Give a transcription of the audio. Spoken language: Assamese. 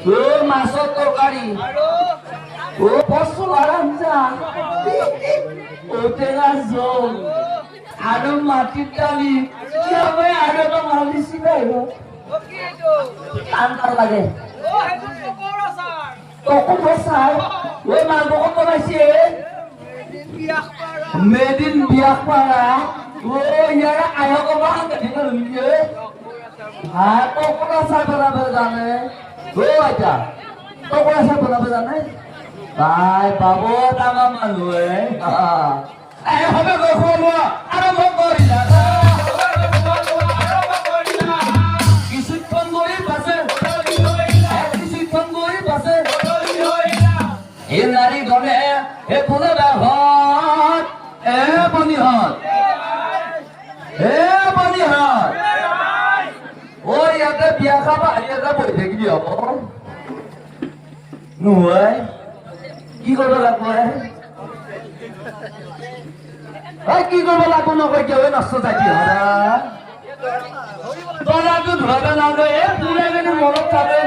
ও মাছৰ তৰকাৰী ও পচলাৰ আঞ্জা ও টেঙাৰ জোল আৰু মাটিৰ দালি আৰু এটা মাল দিছিল আন্দাৰ লাগে তখন চাই ঐ মালটো কত বনাইছে মেদিন বিয়া পাৰা ও ইয়াৰ আয়ক হ্যাঁ তখন চাই বনাবে জানে ও আইতা তখন চাই বনাবে জানে তাই পাব ডাঙৰ মানুহে হবে গৈ খোৱা লোৱা আৰম্ভ কৰিলা কিছুক্ষণ গৈ পাছে এই নারী গণে এ কোনে বাঘত এ বনিহত ও ইয়াতে বিয়া খাবা ইয়াতে বহি থাকিবি হব নহয় কি কৰিব লাগিব কি কৰিব লাগিব নকয় কিয় নষ্ট থাকি তলাটো ধৰাব নালাগে পুৰা মনত থাকে